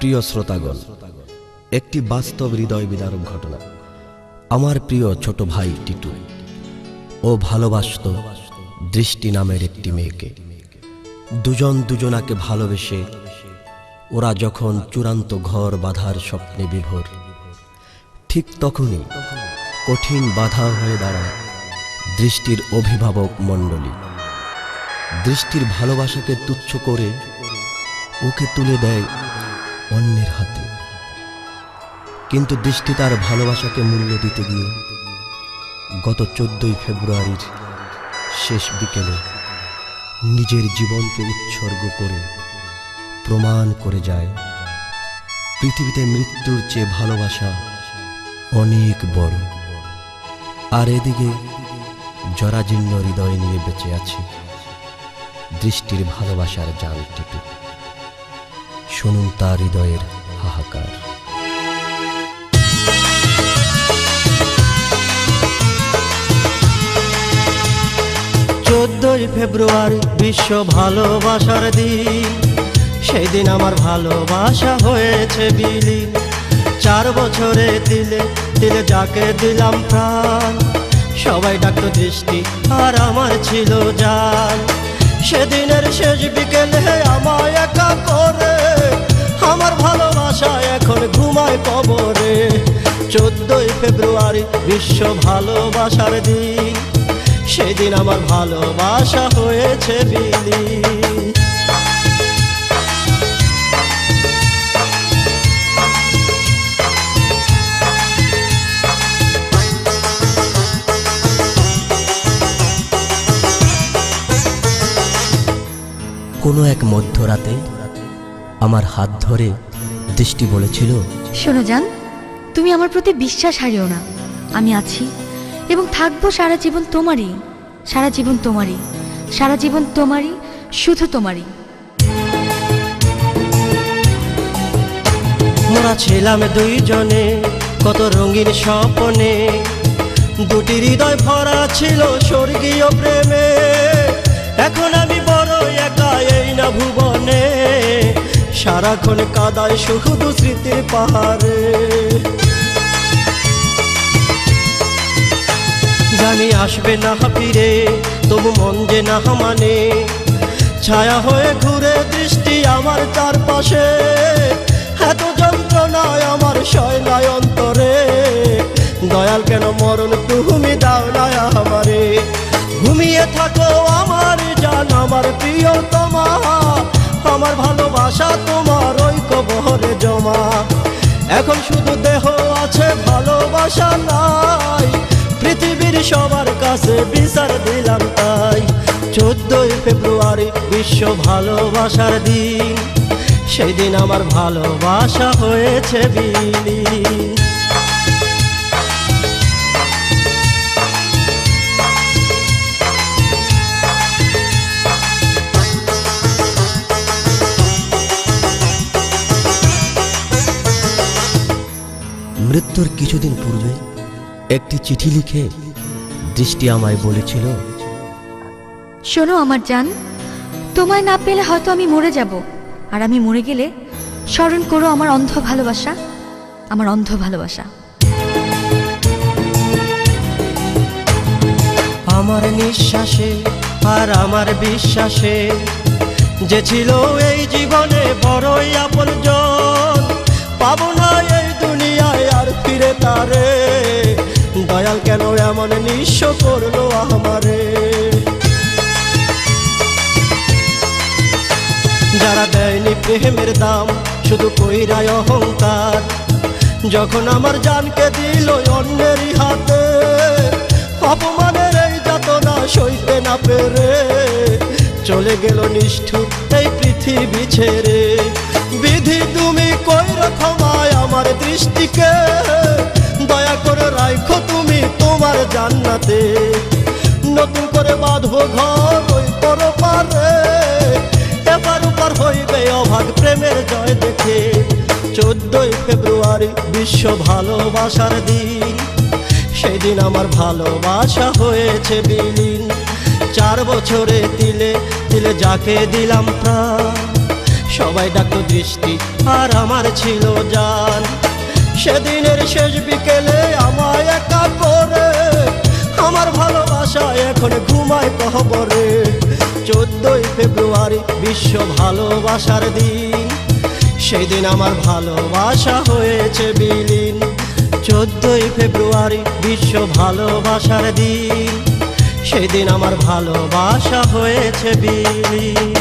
প্রিয় শ্রোতাগণ, একটি বাস্তব হৃদয় বিদারক ঘটনা। আমার প্রিয় ছোট ভাই টিটু ও ভালোবাসত দৃষ্টি নামের একটি মেয়েকে। দুজন দুজনাকে ভালোবেসে ওরা যখন চূড়ান্ত ঘর বাঁধার স্বপ্নে বিভোর, ঠিক তখনই কঠিন বাধা হয়ে দাঁড়ায় দৃষ্টির অভিভাবক মণ্ডলী। দৃষ্টির ভালোবাসাকে তুচ্ছ করে ওকে তুলে দেয় অন্যের হাতে। কিন্তু দৃষ্টি তার ভালোবাসাকে মূল্য দিতে গিয়ে গত 14 ফেব্রুয়ারির শেষ বিকেলে নিজের জীবনকে উৎসর্গ করে প্রমাণ করে যায় পৃথিবীতে মৃত্যুর চেয়ে ভালোবাসা অনেক বড়। আর এদিকে জরাজীর্ণ হৃদয় নিয়ে বেঁচে আছে দৃষ্টির ভালোবাসার জান টিটু। শুনুন তার হৃদয়ের হাহাকার। 14 ফেব্রুয়ারি বিশ্ব ভালোবাসার দিন। সেই দিন আমার ভালোবাসা হয়েছে বিলীন। 4 বছরে দিলে দিলে যাকে দিলাম প্রাণ, সবাই ডাকতো দৃষ্টি আর আমার ছিল জান। সেদিনের শেষ বিকেলে আমায় একা করে আমার ভালোবাসা এখন ঘুমায় কবরে। 14 ফেব্রুয়ারি বিশ্ব ভালোবাসার দিন। সেদিন আমার ভালোবাসা হয়েছে বিলীন। কোনো এক মধ্যরাতে আমার হাত ধরে দৃষ্টি বলেছিল, শোনো জান, তুমি আমার প্রতি বিশ্বাস হারিও না। আমি আছি এবং থাকবো সারা জীবন তোমারই, সারা জীবন তোমারই, সারা জীবন তোমারই, শুধু তোমারই। মোরা ছিলাম দুইজনে কত রঙিন স্বপ্নে, দুটি হৃদয় ভরা ছিল স্বর্গীয় প্রেমে। এখন আমি বড় একা এই না ভুবনে, সারাক্ষণ কাদায় শুধু স্মৃতির পাহাড়ে। জানি আসবে না ফিরে, তবু মন যে না মানে, ছায়া হয়ে ঘুরে দৃষ্টি আমার চারপাশে। এত যন্ত্রণায় আমার সয়নায় অন্তরে, দয়াল কেন মরণ তুমি দাও না আমারে। ঘুমিয়ে থাকো আমার জান, আমার প্রিয়তমা, আমার ভালোবাসা তোমার ওই কবরে জমা। এখন শুধু দেহ আছে, ভালোবাসা নাই, পৃথিবীর সবার কাছে বিচার দিলাম তাই। 14 ফেব্রুয়ারি বিশ্ব ভালোবাসার দিন। সেই দিন আমার ভালোবাসা হয়েছে বিলীন। মৃত্যুর কিছুদিন পূর্বে একটি চিঠি লিখে দৃষ্টি আমায় বলেছিল, শোনো আমার জান, তোমায় না পেলে হয়তো আমি মরে যাব, আর আমি মরে গেলে স্মরণ করো আমার অন্ধ ভালোবাসা, আমার অন্ধ ভালোবাসা। আমার নিঃশ্বাসে আর আমার বিশ্বাসে যে ছিল এই জীবনে বড়ই আপনজন, পাবো না এই দুনিয়ায় আর ফিরে তারে। দয়াল কেন এমন নিঃস্ব করলো আমারে। যারা দেয়নি প্রেমের দাম, শুধু কইরায় অহংকার, যখন আমার জানকে দিল অন্যেরই হাতে, অপমানের এই যাতনা সইতে না পেরে চলে গেল নিষ্ঠুর এই পৃথিবী ছেড়ে। বিধি তুমি কইরা ক্ষমায় আমার দৃষ্টিকে, দয়া করে রাখো তুমি তোমার জান্নাতে। নতুন করে বাঁধবো ঘর ওই পরপারে, এবার ওপার হইবে অভাগ প্রেমের জয় দেখে। 14 ফেব্রুয়ারি বিশ্ব ভালোবাসার দিন। সেই দিন আমার ভালোবাসা হয়েছে বিলীন। 4 বছরে তিলে তিলে যাকে দিলাম প্রাণ, সবাই ডাকতো দৃষ্টি আর আমার ছিল জান। সেদিনের শেষ বিকেলে আমায় একা করে আমার ভালোবাসা এখন ঘুমায় কবরে। 14ই ফেব্রুয়ারি বিশ্ব ভালোবাসার দিন, সেই দিন আমার ভালোবাসা হয়েছে বিলীন। 14ই ফেব্রুয়ারি বিশ্ব ভালোবাসার দিন, সেই দিন আমার ভালোবাসা হয়েছে বিলীন।